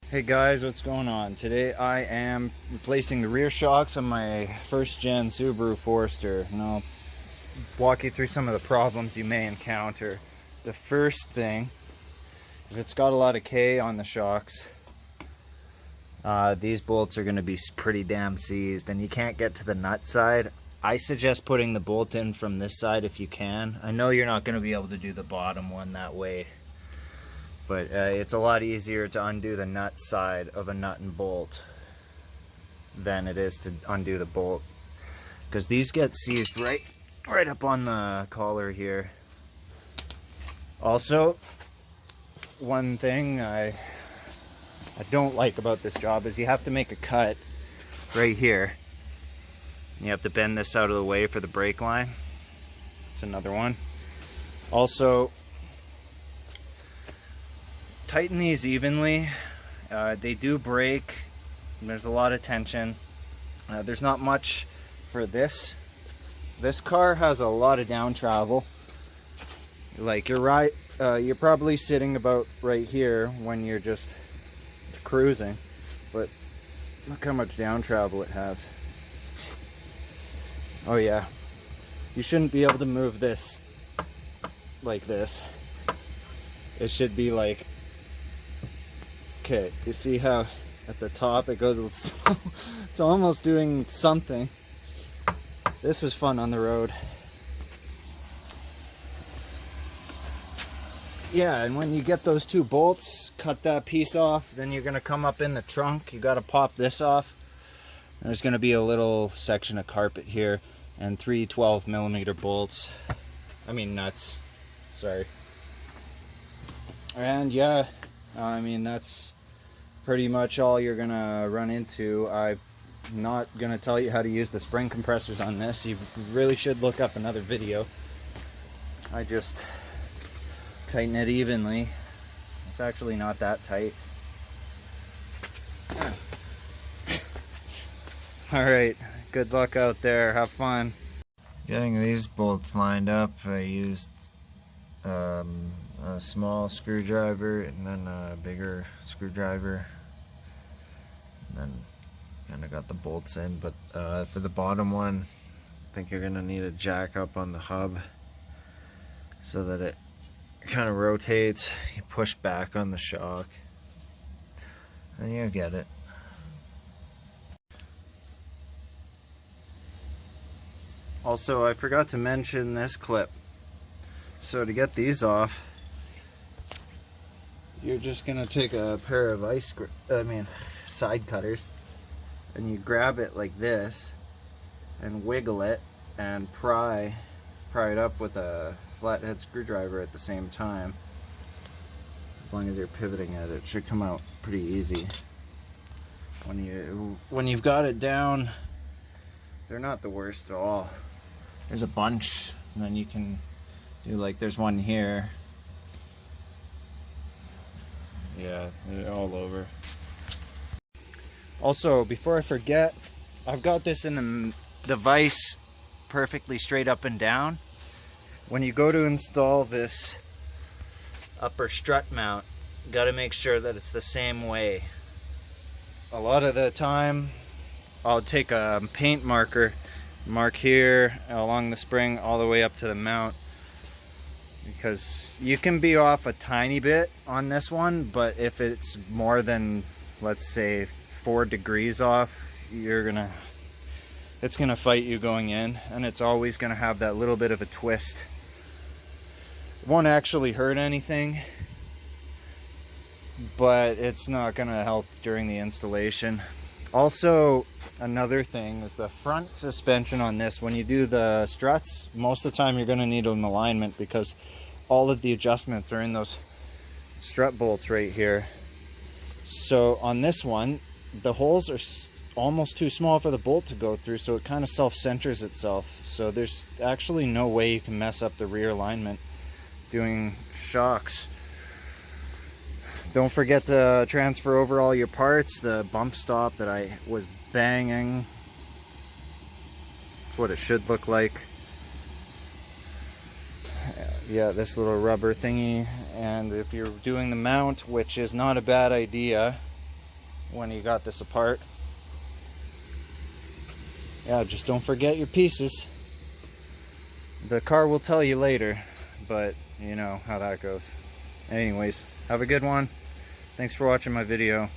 Hey guys, what's going on? Today I am replacing the rear shocks on my first gen Subaru Forester, and I'll walk you through some of the problems you may encounter. The first thing, if it's got a lot of K on the shocks, these bolts are going to be pretty damn seized and you can't get to the nut side. I suggest putting the bolt in from this side if you can. I know you're not going to be able to do the bottom one that way, but it's a lot easier to undo the nut side of a nut and bolt than it is to undo the bolt, because these get seized right up on the collar here. Also, one thing I don't like about this job is you have to make a cut right here. You have to bend this out of the way for the brake line. That's another one. Also, tighten these evenly. They do break. There's a lot of tension. There's not much for this. This car has a lot of down travel. Like you're probably sitting about right here when you're just cruising, but look how much down travel it has. Oh yeah, you shouldn't be able to move this like this. It should be like, okay, you see how at the top it goes, it's almost doing something. This was fun on the road. Yeah, and when you get those two bolts, cut that piece off, then you're gonna come up in the trunk. You gotta pop this off. There's gonna be a little section of carpet here and 3 12mm bolts. I mean nuts, sorry. And yeah, I mean that's pretty much all you're gonna run into. I'm not gonna tell you how to use the spring compressors on this. You really should look up another video. I just tighten it evenly. It's actually not that tight. Alright, good luck out there, have fun. Getting these bolts lined up, I used a small screwdriver and then a bigger screwdriver, and then kind of got the bolts in. But for the bottom one, I think you're gonna need a jack up on the hub so that it kind of rotates. You push back on the shock and you get it. Also, I forgot to mention this clip. So to get these off, you're just gonna take a pair of side cutters, and you grab it like this and wiggle it and pry it up with a flathead screwdriver at the same time. As long as you're pivoting it, it should come out pretty easy. When you've got it down, they're not the worst at all. There's a bunch, and then you can do, like, there's one here. Yeah, they're all over. Also, before I forget, I've got this in the vise perfectly straight up and down. When you go to install this upper strut mount, you gotta make sure that it's the same way. A lot of the time, I'll take a paint marker, mark here along the spring all the way up to the mount, because you can be off a tiny bit on this one, but if it's more than, let's say, 4 degrees off, it's gonna fight you going in, and it's always gonna have that little bit of a twist. It won't actually hurt anything, but it's not gonna help during the installation. Also, another thing is the front suspension on this. When you do the struts, most of the time you're going to need an alignment, because all of the adjustments are in those strut bolts right here. So on this one, the holes are almost too small for the bolt to go through, so it kind of self-centers itself. So there's actually no way you can mess up the rear alignment doing shocks. Don't forget to transfer over all your parts. The bump stop that I was banging, that's what it should look like. Yeah, this little rubber thingy. And if you're doing the mount, which is not a bad idea, when you got this apart. Yeah, just don't forget your pieces. The car will tell you later, but you know how that goes. Anyways, have a good one. Thanks for watching my video.